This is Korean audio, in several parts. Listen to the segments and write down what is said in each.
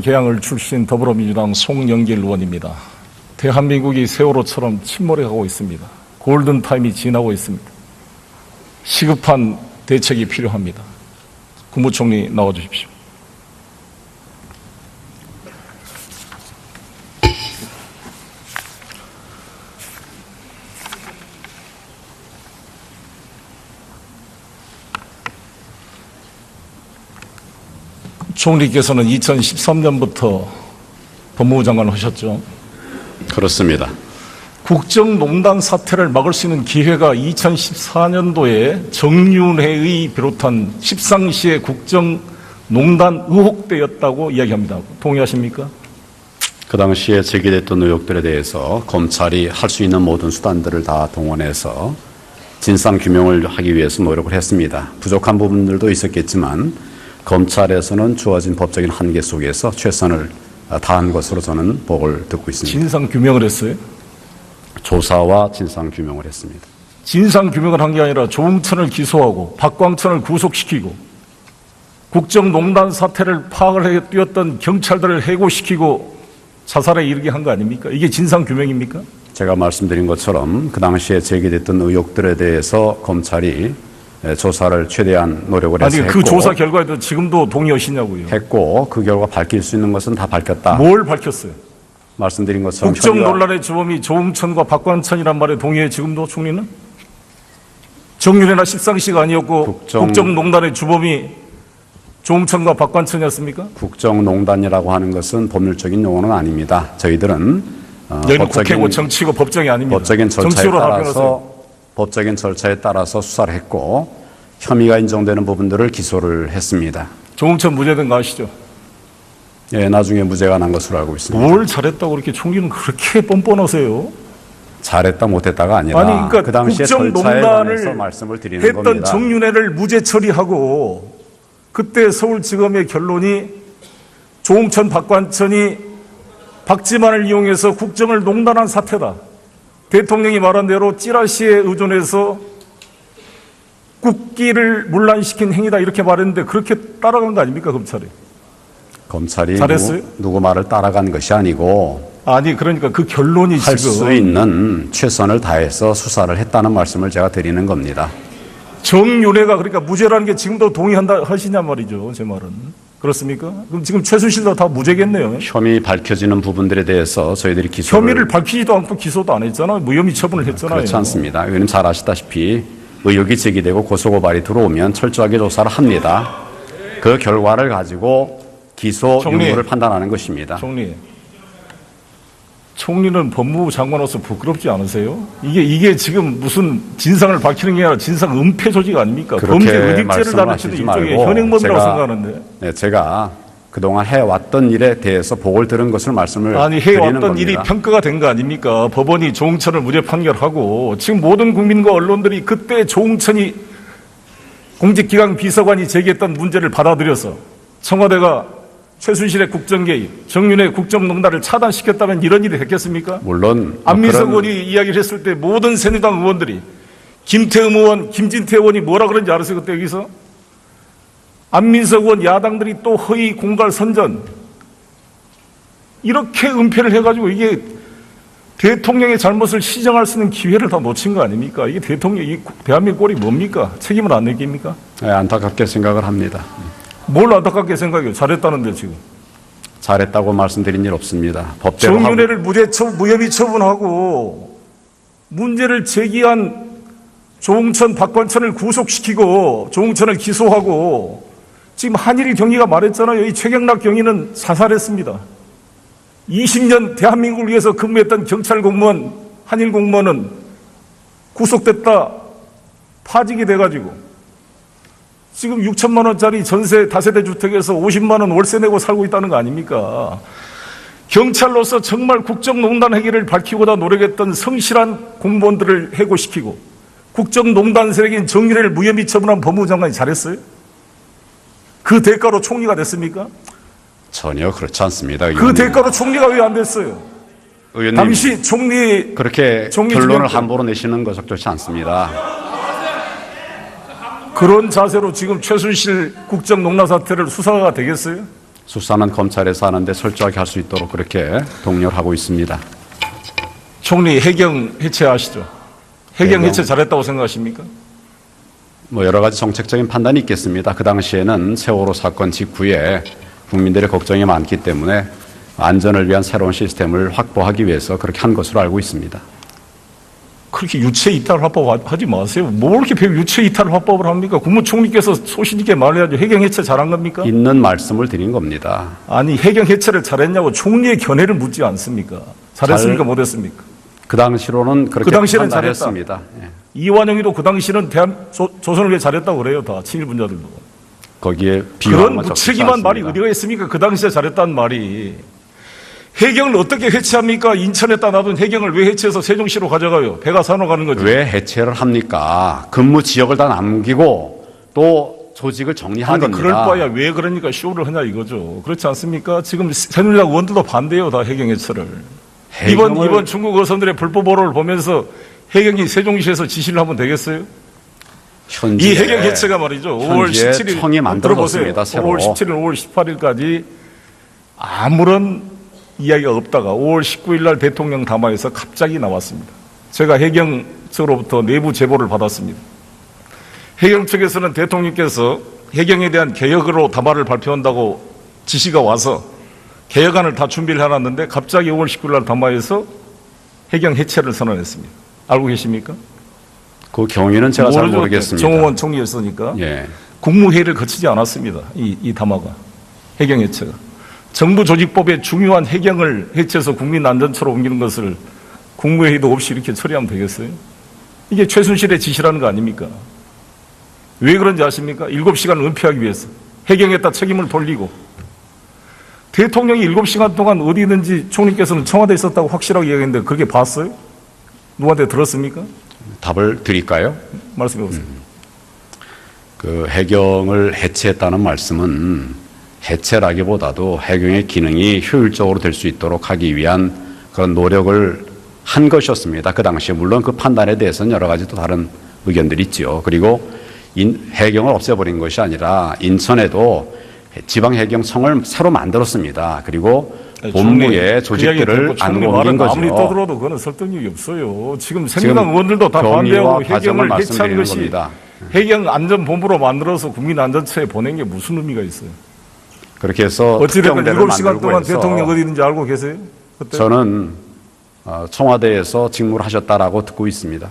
개항을 출신 더불어민주당 송영길 의원입니다. 대한민국이 세월호처럼 침몰해가고 있습니다. 골든타임이 지나고 있습니다. 시급한 대책이 필요합니다. 국무총리 나와주십시오. 총리께서는 2013년부터 법무부 장관을 하셨죠. 그렇습니다. 국정농단 사태를 막을 수 있는 기회가 2014년도에 정윤회의 비롯한 십상시의 국정농단 의혹 때였다고 이야기합니다. 동의하십니까? 그 당시에 제기됐던 의혹들에 대해서 검찰이 할 수 있는 모든 수단들을 다 동원해서 진상규명을 하기 위해서 노력을 했습니다. 부족한 부분들도 있었겠지만 검찰에서는 주어진 법적인 한계 속에서 최선을 다한 것으로 저는 보고를 듣고 있습니다. 진상규명을 했어요? 조사와 진상규명을 했습니다. 진상규명을 한 게 아니라 조응천을 기소하고 박광천을 구속시키고 국정농단 사태를 파악을 해 뛰었던 경찰들을 해고시키고 자살에 이르게 한 거 아닙니까? 이게 진상규명입니까? 제가 말씀드린 것처럼 그 당시에 제기됐던 의혹들에 대해서 검찰이 조사를 최대한 노력을 해서 아니 그 조사 결과에도 지금도 동의하시냐고요. 했고 그 결과 밝힐 수 있는 것은 다 밝혔다. 뭘 밝혔어요? 말씀드린 것처럼 국정 논란의 주범이 조응천과 박광천이란 말에 동의해 지금도 총리는? 정윤회나 십상시가 아니었고 국정농단의 주범이 조응천과 박광천이었습니까? 국정농단이라고 하는 것은 법률적인 용어는 아닙니다. 저희들은 여기는 국회고 정치고 법정이 아닙니다. 법적인 절차에 따라서 수사를 했고 혐의가 인정되는 부분들을 기소를 했습니다. 조응천 무죄된 거 아시죠? 예, 나중에 무죄가 난 것으로 알고 있습니다. 뭘 잘했다고 그렇게 총리는 그렇게 뻔뻔하세요? 잘했다 못했다가 아니라 아니 그러니까 그 당시에 절차에 관해서 말씀을 드리는 했던 겁니다. 정윤회를 무죄 처리하고 그때 서울지검의 결론이 조응천, 박광천이 박지만을 이용해서 국정을 농단한 사태다. 대통령이 말한 대로 찌라시에 의존해서 국기를 문란시킨 행위다 이렇게 말했는데 그렇게 따라간 거 아닙니까 검찰이? 검찰이 잘했어요? 누구 말을 따라간 것이 아니고 아니 그러니까 그 결론이 할 지금 수 있는 최선을 다해서 수사를 했다는 말씀을 제가 드리는 겁니다. 정윤회가 그러니까 무죄라는 게 지금도 동의한다 하시냐 말이죠. 제 말은. 그렇습니까? 그럼 지금 최순실도 다 무죄겠네요. 혐의 밝혀지는 부분들에 대해서 저희들이 혐의를 밝히지도 않고 기소도 안 했잖아요. 무혐의 처분을 했잖아요. 그렇지 않습니다. 의원님 잘 아시다시피 의혹이 제기되고 고소고발이 들어오면 철저하게 조사를 합니다. 그 결과를 가지고 기소 유무를 판단하는 것입니다. 총리는 법무부 장관으로서 부끄럽지 않으세요? 이게 지금 무슨 진상을 밝히는 게 아니라 진상 은폐 조직 아닙니까? 범죄 의혹죄를 다루치는 일종의 현행범이라고 생각하는데. 네, 제가 그동안 해왔던 일에 대해서 보고를 들은 것을 말씀을 아니 드리는 해왔던 겁니다. 일이 평가가 된 거 아닙니까? 법원이 조응천을 무죄 판결하고 지금 모든 국민과 언론들이 그때 조응천이 공직기강 비서관이 제기했던 문제를 받아들여서 청와대가 최순실의 국정개입, 정윤회 국정농단을 차단시켰다면 이런 일이 됐겠습니까? 물론 안민석 의원이 이야기를 했을 때 모든 새누리당 의원들이 김태흠 의원, 김진태 의원이 뭐라 그런지 알았어요? 그때 여기서? 안민석 의원 야당들이 또 허위 공갈 선전 이렇게 은폐를 해가지고 이게 대통령의 잘못을 시정할 수 있는 기회를 다 놓친 거 아닙니까? 이게 대한민국 꼴이 뭡니까? 책임을 안 느낍니까? 네, 안타깝게 생각을 합니다. 뭘 안타깝게 생각해요? 잘했다는데 지금. 잘했다고 말씀드린 일 없습니다. 법대로 정윤회를 무혐의 처분하고 문제를 제기한 조응천, 박광천을 구속시키고 조응천을 기소하고 지금 한일 경위가 말했잖아요. 이 최경락 경위는 자살했습니다. 20년 대한민국을 위해서 근무했던 경찰 공무원, 한일 공무원은 구속됐다 파직이 돼가지고 지금 6천만 원짜리 전세 다세대 주택에서 50만 원 월세 내고 살고 있다는 거 아닙니까? 경찰로서 정말 국정농단 행위를 밝히고자 노력했던 성실한 공무원들을 해고시키고 국정농단 세력인 정윤회를 무혐의 처분한 법무부 장관이 잘했어요? 그 대가로 총리가 됐습니까? 전혀 그렇지 않습니다. 그 의원님. 대가로 총리가 왜 안 됐어요? 의원님, 당시 총리 그렇게 총리 결론을 중에 함부로 내시는 것 적절치 않습니다. 그런 자세로 지금 최순실 국정농단 사태를 수사가 되겠어요? 수사는 검찰에서 하는데 철저하게 할 수 있도록 그렇게 독려를 하고 있습니다. 총리 해경 해체하시죠. 해경 해경. 해체 잘했다고 생각하십니까? 뭐 여러 가지 정책적인 판단이 있겠습니다. 그 당시에는 세월호 사건 직후에 국민들의 걱정이 많기 때문에 안전을 위한 새로운 시스템을 확보하기 위해서 그렇게 한 것으로 알고 있습니다. 그렇게 유체 이탈 화법 하지 마세요. 뭐 이렇게 유체 이탈 화법을 합니까? 국무총리께서 소신 있게 말해야죠. 해경 해체 잘한 겁니까? 있는 말씀을 드린 겁니다. 아니 해경 해체를 잘했냐고 총리의 견해를 묻지 않습니까? 잘했습니까? 못했습니까? 그 당시로는 그렇게 그 당시에는 판단했습니다. 예. 이완영이도 그 당시는 조선을 위해 잘했다고 그래요. 다 친일분자들도. 거기에 그런 비유한 건 적지 무책임한 말이 않습니다. 어디가 있습니까? 그 당시에 잘했다는 말이. 해경을 어떻게 해체합니까? 인천에다 놔둔 해경을 왜 해체해서 세종시로 가져가요? 배가 산으로 가는 거지. 왜 해체를 합니까? 근무 지역을 다 남기고 또 조직을 정리한 아니 겁니다. 그럴 바야 왜 그러니까 쇼를 하냐 이거죠. 그렇지 않습니까? 지금 새누리당 의원들도 반대해요. 다 해경 해체를. 이번 중국 어선들의 불법 보로를 보면서 해경이 세종시에서 지시를 하면 되겠어요? 이 해경 해체가 말이죠. 5월 17일 청이 만들어졌습니다. 들어보세요. 5월 17일, 5월 18일까지 아무런 이야기가 없다가 5월 19일 날 대통령 담화에서 갑자기 나왔습니다. 제가 해경 측으로부터 내부 제보를 받았습니다. 해경 측에서는 대통령께서 해경에 대한 개혁으로 담화를 발표한다고 지시가 와서 개혁안을 다 준비를 해놨는데 갑자기 5월 19일 날 담화에서 해경 해체를 선언했습니다. 알고 계십니까? 그 경위는 제가 잘 모르죠. 모르겠습니다. 정홍원 총리였으니까. 예. 국무회의를 거치지 않았습니다. 이 담화가. 해경 해체가. 정부 조직법의 중요한 해경을 해체해서 국민 안전처로 옮기는 것을 국무회의도 없이 이렇게 처리하면 되겠어요? 이게 최순실의 지시라는 거 아닙니까? 왜 그런지 아십니까? 7시간을 은폐하기 위해서. 해경에다 책임을 돌리고. 대통령이 7시간 동안 어디 있는지 총리께서는 청와대에 있었다고 확실하게 얘기했는데 그렇게 봤어요? 누구한테 들었습니까? 답을 드릴까요? 말씀해 보세요. 그 해경을 해체했다는 말씀은 해체라기보다도 해경의 기능이 효율적으로 될 수 있도록 하기 위한 그런 노력을 한 것이었습니다. 그 당시에 물론 그 판단에 대해서는 여러 가지 또 다른 의견들이 있죠. 그리고 해경을 없애버린 것이 아니라 인천에도 지방해경청을 새로 만들었습니다. 그리고 본부의 조직들을 안 옮긴 거죠. 아무리 떠들어도 그거는 설득력이 없어요. 지금 새누리당 의원들도 다 반대하고 해경을 해체한 것이 겁니다. 해경 안전본부로 만들어서 국민안전처에 보낸 게 무슨 의미가 있어요? 그렇게 해서 어찌됐건 특경대를 7시간 만들고 동안 해서 대통령 어디 있는지 알고 계세요? 그때? 저는 청와대에서 직무를 하셨다라고 듣고 있습니다.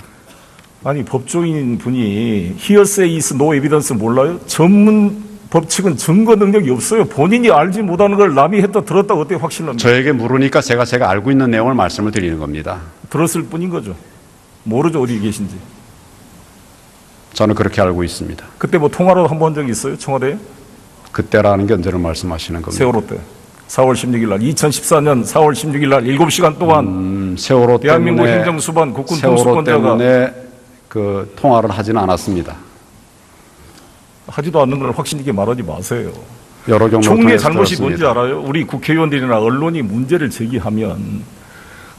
아니 법조인 분이 hearsay is no evidence 몰라요? 전문 법칙은 증거 능력이 없어요. 본인이 알지 못하는 걸 남이 했다 들었다 어떻게 확신합니까? 저에게 물으니까 제가 알고 있는 내용을 말씀을 드리는 겁니다. 들었을 뿐인 거죠. 모르죠 어디 계신지. 저는 그렇게 알고 있습니다. 그때 뭐 통화로 한 번 적 있어요? 청와대에? 그때라는 게 언제를 말씀하시는 겁니까? 세월호 때. 4월 16일 날 2014년 4월 16일 날 7시간 동안 세월호 대한민국 때문에 행정수반 국군 세월호 통수권자가 때문에 그 통화를 하지는 않았습니다. 하지도 않는 걸 확신 있게 말하지 마세요. 여러 경로 총리의 통해서 잘못이 들었습니다. 뭔지 알아요? 우리 국회의원들이나 언론이 문제를 제기하면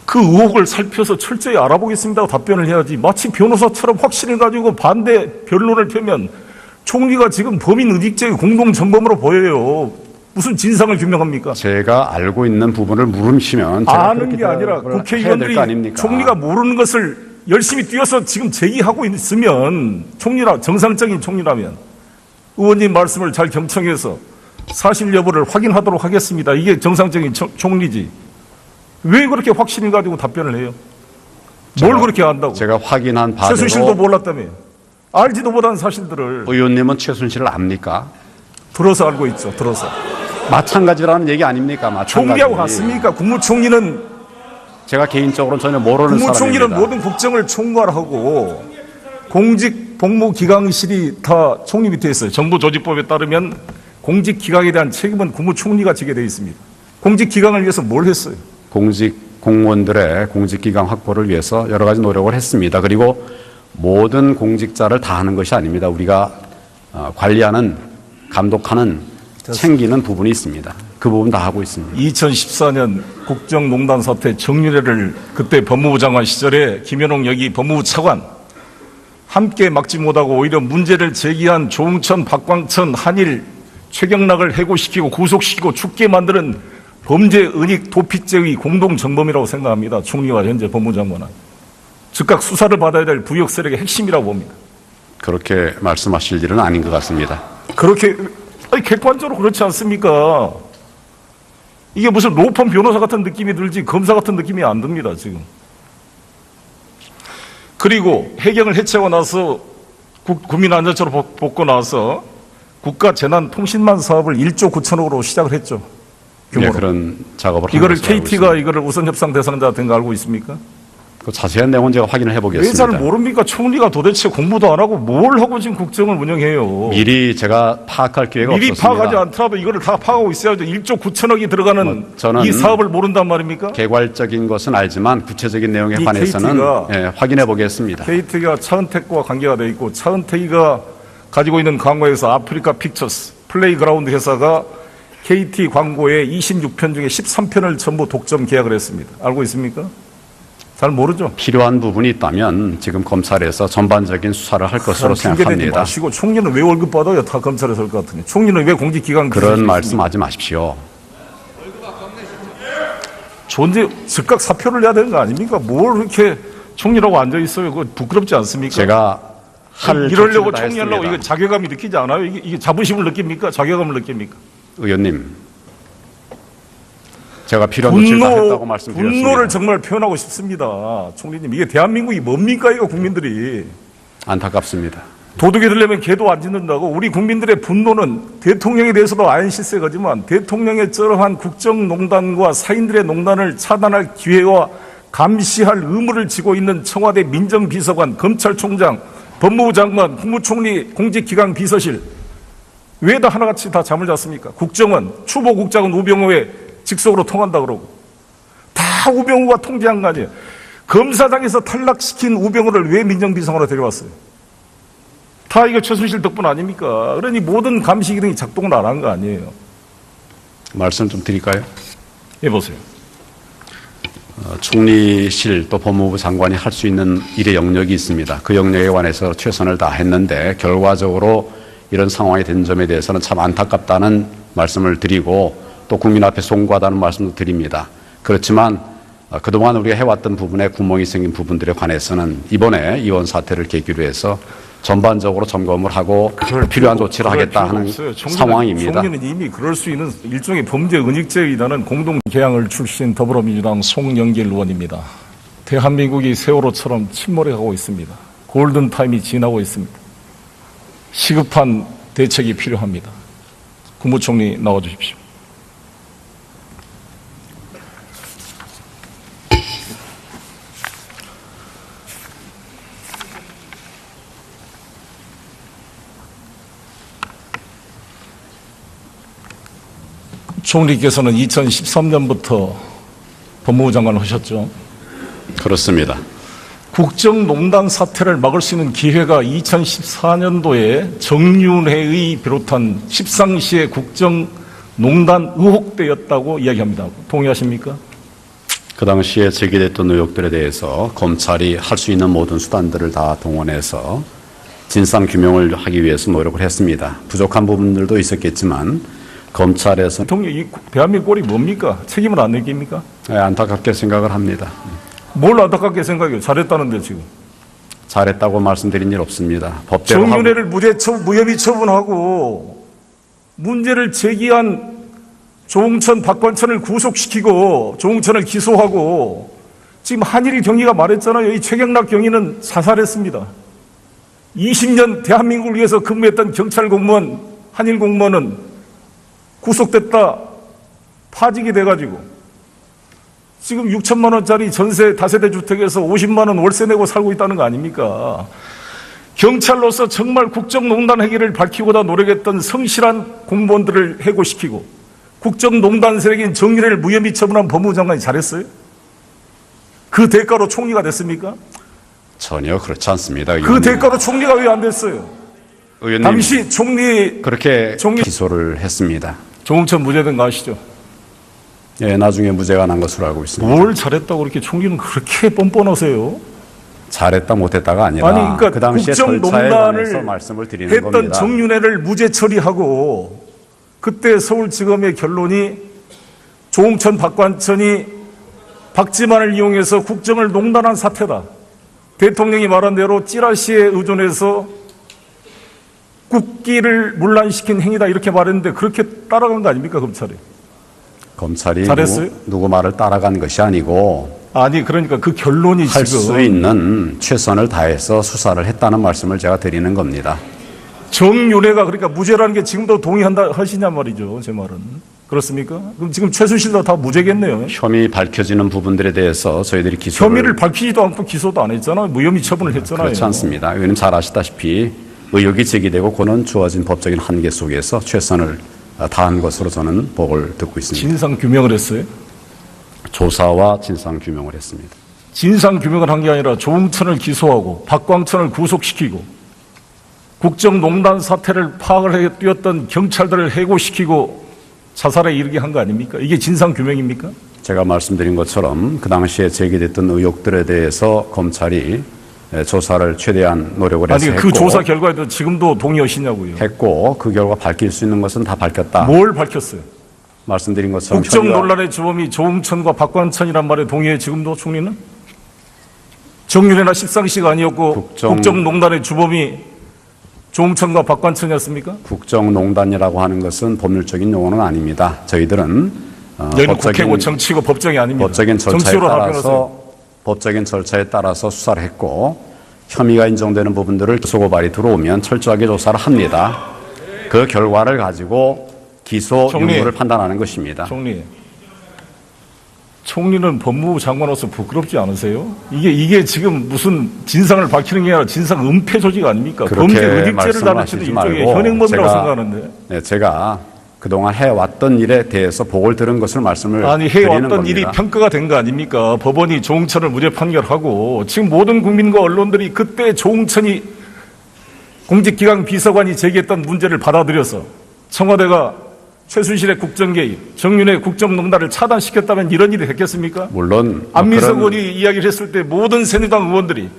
그 의혹을 살펴서 철저히 알아보겠습니다 하고 답변을 해야지 마치 변호사처럼 확신을 가지고 반대 변론을 펴면 총리가 지금 범인 의직죄의 공동정범으로 보여요. 무슨 진상을 규명합니까? 제가 알고 있는 부분을 물으시면 제가 아는 게 아니라 해야 될 국회의원들이 거 아닙니까? 총리가 모르는 것을 열심히 뛰어서 지금 제기하고 있으면 정상적인 총리라면 의원님 말씀을 잘 경청해서 사실 여부를 확인하도록 하겠습니다. 이게 정상적인 총리지. 왜 그렇게 확신을 가지고 답변을 해요? 뭘 그렇게 안다고? 제가 확인한 바대로 최순실도 몰랐다며. 알지도 못한 사실들을 의원님은 최순실을 압니까? 들어서 알고 있죠. 들어서. 마찬가지라는 얘기 아닙니까? 마찬가지. 총리하고 같습니까? 국무총리는 제가 개인적으로는 전혀 모르는 국무총리는 사람입니다. 모든 국정을 총괄하고 공직 복무기강실이 다 총리 밑에 있어요. 정부조직법에 따르면 공직기강에 대한 책임은 국무총리가 지게 되어 있습니다. 공직기강을 위해서 뭘 했어요? 공직 공무원들의 공직기강 확보를 위해서 여러 가지 노력을 했습니다. 그리고 모든 공직자를 다 하는 것이 아닙니다. 우리가 관리하는, 감독하는, 챙기는 부분이 있습니다. 그 부분 다 하고 있습니다. 2014년 국정농단 사태 정유래를 그때 법무부 장관 시절에 김현홍 여기 법무부 차관 함께 막지 못하고 오히려 문제를 제기한 조응천, 박광천, 한일 최경락을 해고시키고 구속시키고 죽게 만드는 범죄 은닉 도피죄의 공동정범이라고 생각합니다. 총리와 현재 법무장관은. 즉각 수사를 받아야 될 부역 세력의 핵심이라고 봅니다. 그렇게 말씀하실 일은 아닌 것 같습니다. 그렇게 객관적으로 그렇지 않습니까? 이게 무슨 로펌 변호사 같은 느낌이 들지 검사 같은 느낌이 안 듭니다, 지금. 그리고 해경을 해체하고 나서 국민안전처로 뽑고 나서 국가재난통신망 사업을 1조 9천억으로 시작을 했죠. 네, 그런 작업을 한 이거를 것으로 알고 KT가 있습니다. 이거를 우선 협상 대상자 된 거 알고 있습니까? 그 자세한 내용은 제가 확인을 왜 해보겠습니다. 잘 모릅니까? 총리가 도대체 공부도 안 하고 뭘 하고 지금 국정을 운영해요? 미리 제가 파악할 기회가 미리 없었습니다. 파악하지 않더라도 이거를 다 파악하고 있어야죠. 1조 9천억이 들어가는 저는 이 사업을 모른단 말입니까? 개괄적인 것은 알지만 구체적인 내용에 이 관해서는 KT가 확인해 보겠습니다. KT가 차은택과 관계가 돼 있고 차은택이가 가지고 있는 광고에서 아프리카 픽처스 플레이그라운드 회사가 KT 광고의 26편 중에 13편을 전부 독점 계약을 했습니다. 알고 있습니까? 잘 모르죠. 필요한 부분이 있다면 지금 검찰에서 전반적인 수사를 할 것으로 핑계대지 생각합니다. 마시고 총리는 왜 월급 받아요? 다 검찰에서 할 것 같으니. 총리는 왜 공직기관 그런 말씀하지 마십시오. 존재 즉각 사표를 내야 되는 거 아닙니까? 뭘 그렇게 총리라고 앉아 있어요? 그거 부끄럽지 않습니까? 제가 할 이러려고 조치를 다 총리하려고 했습니다. 이거 자괴감이 느끼지 않아요? 이게 자부심을 느낍니까? 자괴감을 느낍니까? 의원님, 제가 필요한 조치를 다 했다고 말씀드렸습니다. 분노를 정말 표현하고 싶습니다. 총리님, 이게 대한민국이 뭡니까? 이거 국민들이. 안타깝습니다. 도둑이 들려면 개도 안 짖는다고. 우리 국민들의 분노는 대통령에 대해서도 아인실세가지만 대통령의 쩌렁한 국정농단과 사인들의 농단을 차단할 기회와 감시할 의무를 지고 있는 청와대 민정비서관, 검찰총장, 법무부 장관, 국무총리, 공직기강 비서실 왜 다 하나같이 다 잠을 잤습니까? 국정원, 추보국장은 우병우의 직속으로 통한다 그러고 다 우병우가 통제한 거 아니에요. 검사장에서 탈락시킨 우병우를 왜 민정비서관으로 데려왔어요? 다 이거 최순실 덕분 아닙니까? 그러니 모든 감시 기능이 작동을 안 한 거 아니에요. 말씀 좀 드릴까요? 해보세요. 총리실 또 법무부 장관이 할 수 있는 일의 영역이 있습니다. 그 영역에 관해서 최선을 다했는데 결과적으로 이런 상황이 된 점에 대해서는 참 안타깝다는 말씀을 드리고 또 국민 앞에 송구하다는 말씀도 드립니다. 그렇지만 그동안 우리가 해왔던 부분에 구멍이 생긴 부분들에 관해서는 이번에 이원 사태를 계기로 해서 전반적으로 점검을 하고 필요한 조치를 하겠다 하는 상황입니다. 총리는 이미 그럴 수 있는 일종의 범죄 은닉죄에 의한 공동개항을 출신 더불어민주당 송영길 의원입니다. 대한민국이 세월호처럼 침몰해가고 있습니다. 골든타임이 지나고 있습니다. 시급한 대책이 필요합니다. 국무총리 나와주십시오. 총리께서는 2013년부터 법무부 장관을 하셨죠. 그렇습니다. 국정농단 사태를 막을 수 있는 기회가 2014년도에 정윤회의 비롯한 십상시의 국정농단 의혹 때였다고 이야기합니다. 동의하십니까? 그 당시에 제기됐던 의혹들에 대해서 검찰이 할 수 있는 모든 수단들을 다 동원해서 진상 규명을 하기 위해서 노력을 했습니다. 부족한 부분들도 있었겠지만 검찰에서 대통령 이 대한민국 꼴이 뭡니까? 책임을 안 느낍니까? 안타깝게 생각을 합니다. 뭘 안타깝게 생각해요? 잘했다는데 지금. 잘했다고 말씀드린 일 없습니다. 법대로 하고 정윤회를 무혐의 처분하고 문제를 제기한 조응천, 박관천을 구속시키고 조응천을 기소하고 지금 한일 경위가 말했잖아요. 이 최경락 경위는 자살했습니다. 20년 대한민국을 위해서 근무했던 경찰 공무원, 한일 공무원은 구속됐다 파직이 돼가지고 지금 6천만 원짜리 전세 다세대 주택에서 50만 원 월세 내고 살고 있다는 거 아닙니까? 경찰로서 정말 국정농단 행위를 밝히고자 노력했던 성실한 공무원들을 해고시키고 국정농단 세력인 정윤회를 무혐의 처분한 법무부 장관이 잘했어요? 그 대가로 총리가 됐습니까? 전혀 그렇지 않습니다. 그 의원님. 대가로 총리가 왜 안 됐어요? 의원님, 당시 총리 그렇게 총리- 기소를 했습니다. 조응천 무죄된 거 아시죠? 예, 나중에 무죄가 난 것으로 알고 있습니다. 뭘 잘했다고 그렇게 총리는 그렇게 뻔뻔하세요? 잘했다 못했다가 아니라 아니 그러니까 그 당시에 절차에 관해서 국정농단을 말씀을 드리는 했던 겁니다. 정윤회를 무죄 처리하고 그때 서울지검의 결론이 조홍천, 박관천이 박지만을 이용해서 국정을 농단한 사태다. 대통령이 말한 대로 찌라시에 의존해서 국기를 문란시킨 행위다 이렇게 말했는데 그렇게 따라간 거 아닙니까, 검찰이? 검찰이 잘했어요? 누구 말을 따라간 것이 아니고 아니 그러니까 그 결론이 할 수 지금 있는 최선을 다해서 수사를 했다는 말씀을 제가 드리는 겁니다. 정윤회가 그러니까 무죄라는 게 지금도 동의한다 하시냐 말이죠, 제 말은. 그렇습니까? 그럼 지금 최순실도 다 무죄겠네요. 혐의 밝혀지는 부분들에 대해서 저희들이 기소를 혐의를 밝히지도 않고 기소도 안 했잖아요. 무혐의 처분을 했잖아요. 그렇지 않습니다. 의원님 잘 아시다시피 의혹이 제기되고 그는 주어진 법적인 한계 속에서 최선을 다한 것으로 저는 보고를 듣고 있습니다. 진상 규명을 했어요. 조사와 진상 규명을 했습니다. 진상 규명을 한 게 아니라 조홍천을 기소하고 박광천을 구속시키고 국정농단 사태를 파악을 해 뛰었던 경찰들을 해고시키고 자살에 이르게 한 거 아닙니까? 이게 진상 규명입니까? 제가 말씀드린 것처럼 그 당시에 제기됐던 의혹들에 대해서 검찰이 조사를 최대한 노력을 해서 아니 그 조사 결과에도 지금도 동의하시냐고요. 했고 그 결과 밝힐 수 있는 것은 다 밝혔다. 뭘 밝혔어요? 말씀드린 것처럼 국정 혐의와 논란의 주범이 조홍천과 박관천이란 말에 동의해 지금도 총리는? 정윤회나 십상시가 아니었고 국정농단의 주범이 조홍천과 박관천이었습니까? 국정농단이라고 하는 것은 법률적인 용어는 아닙니다. 저희들은 여기는 국회고 정치고 법정이 아닙니다. 법적인 절차에 정치로 답변하세요. 따라서 법적인 절차에 따라서 수사를 했고 혐의가 인정되는 부분들을 소고발이 들어오면 철저하게 조사를 합니다. 그 결과를 가지고 기소 유무를 판단하는 것입니다. 총리는 법무부 장관으로서 부끄럽지 않으세요? 이게 지금 무슨 진상을 밝히는 게 아니라 진상 은폐 조직 아닙니까? 범죄 의익죄를 다루치는 일종의 현행범이라고 생각하는데. 네, 제가 그동안 해왔던 일에 대해서 보고를 들은 것을 말씀을 아니 드리는 해왔던 겁니다. 일이 평가가 된 거 아닙니까? 법원이 조홍천을 무죄 판결하고 지금 모든 국민과 언론들이 그때 조홍천이 공직기강 비서관이 제기했던 문제를 받아들여서 청와대가 최순실의 국정개입, 정윤회 국정농단을 차단시켰다면 이런 일이 됐겠습니까? 물론 안민석 의원이 이야기를 했을 때 모든 새누리당 의원들이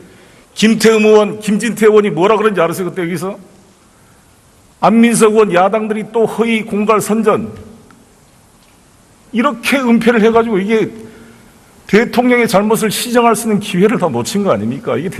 김태흠 의원, 김진태 의원이 뭐라 그런지 알았어요? 그때 여기서? 안민석 의원 야당들이 또 허위 공갈 선전 이렇게 은폐를 해가지고 이게 대통령의 잘못을 시정할 수 있는 기회를 다 놓친 거 아닙니까? 이게